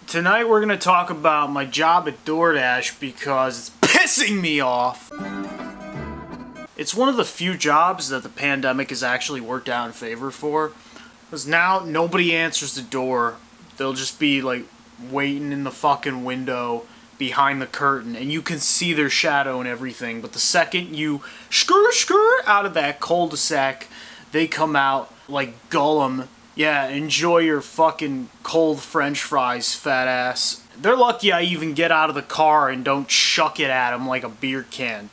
Tonight we're going to talk about my job at DoorDash because it's pissing me off. It's one of the few jobs that the pandemic has actually worked out in favor for. Because now nobody answers the door. They'll just be like waiting in the fucking window behind the curtain and you can see their shadow and everything. But the second you skr out of that cul-de-sac, they come out like Gollum. Yeah, enjoy your fucking cold french fries, fat ass. They're lucky I even get out of the car and don't chuck it at them like a beer can.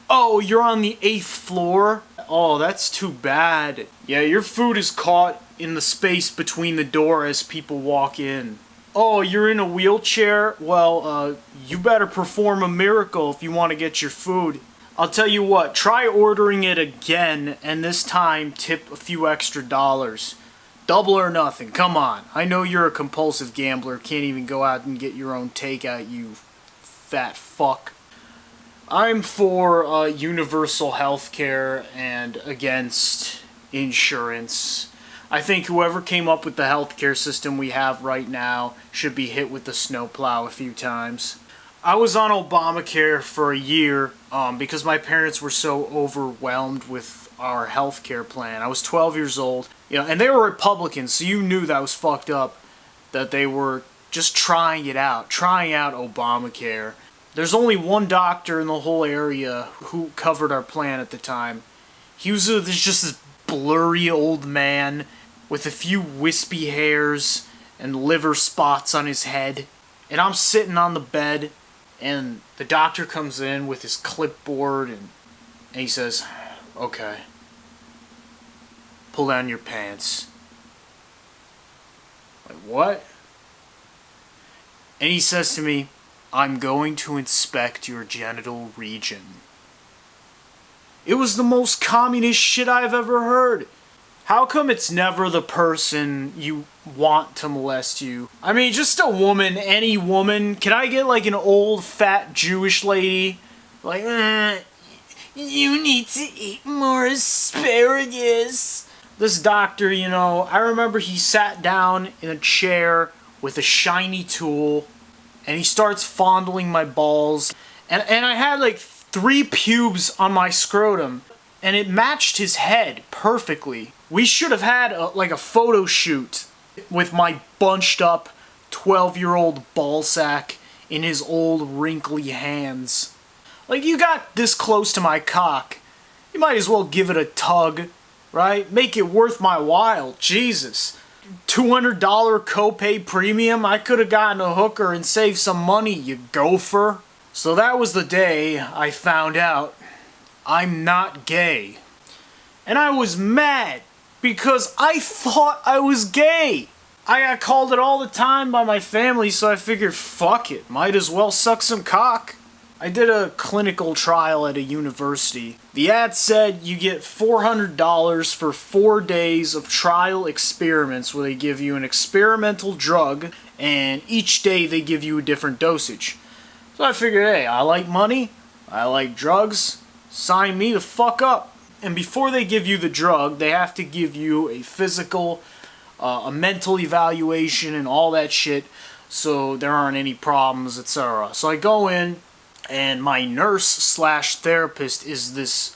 Oh, you're on the 8th floor? Oh, that's too bad. Yeah, your food is caught in the space between the door as people walk in. Oh, you're in a wheelchair? Well, you better perform a miracle if you want to get your food. I'll tell you what, try ordering it again, and this time tip a few extra dollars. Double or nothing, come on. I know you're a compulsive gambler, can't even go out and get your own takeout, you fat fuck. I'm for universal health care and against insurance. I think whoever came up with the healthcare system we have right now should be hit with the snowplow a few times. I was on Obamacare for a year because my parents were so overwhelmed with our healthcare plan. I was 12 years old, and they were Republicans, so you knew that was fucked up, that they were just trying out Obamacare. There's only one doctor in the whole area who covered our plan at the time. He was just this blurry old man with a few wispy hairs and liver spots on his head. And I'm sitting on the bed, and the doctor comes in with his clipboard, and he says, "Okay, pull down your pants." Like, what? And he says to me, "I'm going to inspect your genital region." It was the most communist shit I've ever heard. How come it's never the person you want to molest you? I mean, just a woman, any woman. Can I get like an old fat Jewish lady? Like, you need to eat more asparagus. This doctor, I remember he sat down in a chair with a shiny tool and he starts fondling my balls. And I had like 3 pubes on my scrotum and it matched his head perfectly. We should have had a photo shoot with my bunched up 12-year-old ballsack in his old wrinkly hands. Like, you got this close to my cock, you might as well give it a tug, right? Make it worth my while, Jesus. $200 copay premium, I could have gotten a hooker and saved some money, you gopher. So that was the day I found out I'm not gay. And I was mad because I thought I was gay. I got called it all the time by my family, so I figured, fuck it, might as well suck some cock. I did a clinical trial at a university. The ad said you get $400 for 4 days of trial experiments where they give you an experimental drug and each day they give you a different dosage. So I figured, hey, I like money, I like drugs, sign me the fuck up. And before they give you the drug, they have to give you a physical, a mental evaluation and all that shit so there aren't any problems, etc. So I go in, and my nurse/therapist is this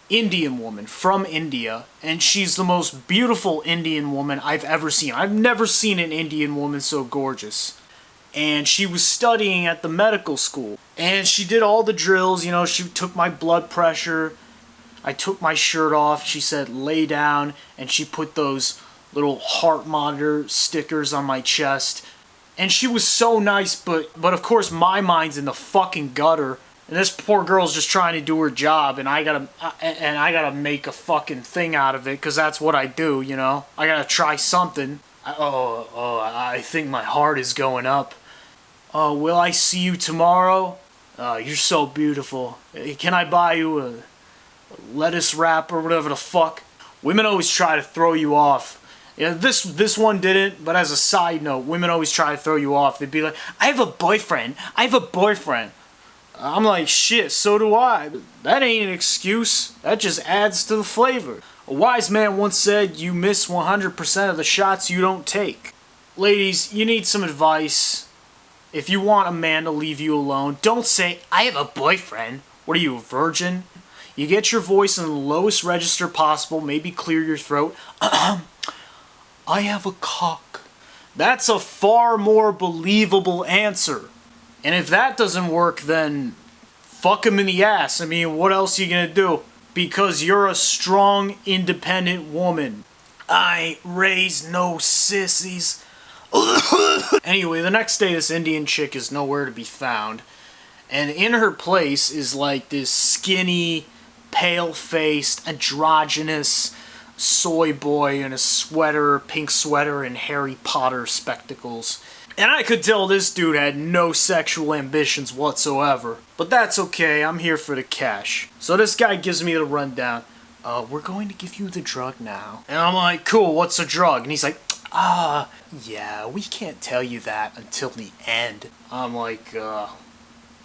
Indian woman from India, and she's the most beautiful Indian woman I've ever seen. I've never seen an Indian woman so gorgeous. And she was studying at the medical school, and she did all the drills, she took my blood pressure, I took my shirt off, she said lay down, and she put those little heart monitor stickers on my chest. And she was so nice, but of course my mind's in the fucking gutter. And this poor girl's just trying to do her job, and I gotta make a fucking thing out of it, because that's what I do, I gotta try something. I think my heart is going up. Will I see you tomorrow? You're so beautiful. Can I buy you a lettuce wrap or whatever the fuck? Women always try to throw you off. This one didn't, but as a side note, women always try to throw you off. They'd be like, I have a boyfriend. I'm like, shit, so do I. That ain't an excuse. That just adds to the flavor. A wise man once said, you miss 100% of the shots you don't take. Ladies, you need some advice. If you want a man to leave you alone, don't say, I have a boyfriend. What are you, a virgin? You get your voice in the lowest register possible, maybe clear your throat. I have a cock. That's a far more believable answer. And if that doesn't work, then fuck him in the ass. I mean, what else are you gonna do? Because you're a strong, independent woman. I raise no sissies. Anyway, the next day this Indian chick is nowhere to be found. And in her place is like this skinny, pale-faced, androgynous soy boy in a sweater, pink sweater, and Harry Potter spectacles. And I could tell this dude had no sexual ambitions whatsoever. But that's okay, I'm here for the cash. So this guy gives me the rundown. We're going to give you the drug now. And I'm like, cool, what's the drug? And he's like, yeah, we can't tell you that until the end. I'm like,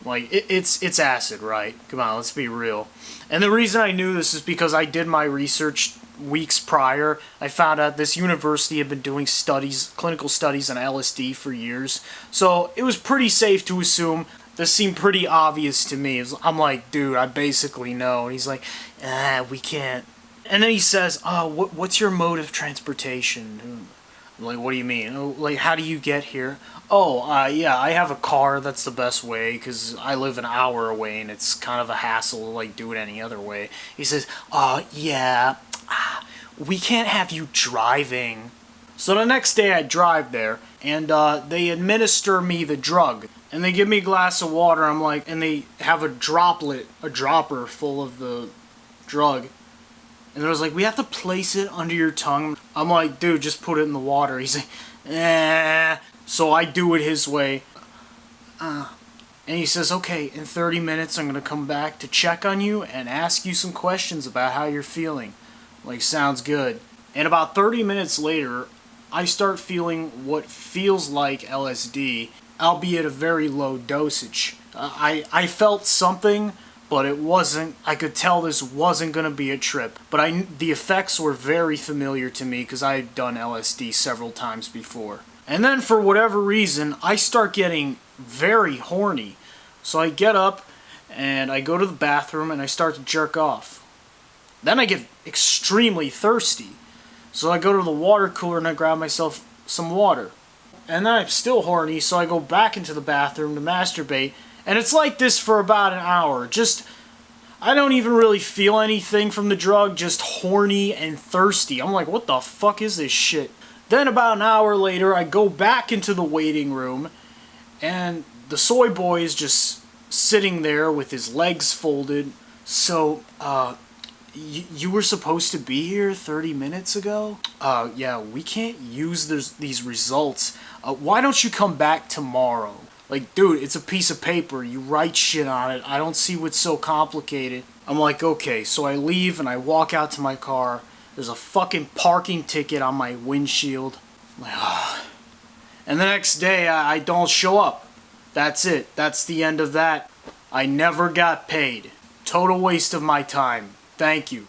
it's acid, right? Come on, let's be real. And the reason I knew this is because I did my research weeks prior. I found out this university had been doing studies, clinical studies on LSD for years. So it was pretty safe to assume. This seemed pretty obvious to me. I'm like, dude, I basically know. And he's like, we can't. And then he says, what's your mode of transportation? I'm like, what do you mean? Oh, like, how do you get here? Yeah, I have a car. That's the best way, because I live an hour away, and it's kind of a hassle to, like, do it any other way. He says, yeah, we can't have you driving. So the next day I drive there, and they administer me the drug. And they give me a glass of water, I'm like, and they have a dropper full of the drug. And it was like, we have to place it under your tongue. I'm like, dude, just put it in the water. He's like, So I do it his way. And he says, okay, in 30 minutes I'm going to come back to check on you and ask you some questions about how you're feeling. I'm like, sounds good. And about 30 minutes later, I start feeling what feels like LSD, albeit a very low dosage. I felt something, but it wasn't. I could tell this wasn't going to be a trip. But the effects were very familiar to me because I had done LSD several times before. And then for whatever reason, I start getting very horny. So I get up and I go to the bathroom and I start to jerk off. Then I get extremely thirsty. So I go to the water cooler and I grab myself some water. And then I'm still horny, so I go back into the bathroom to masturbate. And it's like this for about an hour. I don't even really feel anything from the drug, just horny and thirsty. I'm like, what the fuck is this shit? Then about an hour later, I go back into the waiting room, and the soy boy is just sitting there with his legs folded. So, you were supposed to be here 30 minutes ago? Yeah, we can't use these results. Why don't you come back tomorrow? Like, dude, it's a piece of paper. You write shit on it. I don't see what's so complicated. I'm like, okay, so I leave and I walk out to my car. There's a fucking parking ticket on my windshield. I'm like, oh. And the next day, I don't show up. That's it. That's the end of that. I never got paid. Total waste of my time. Thank you.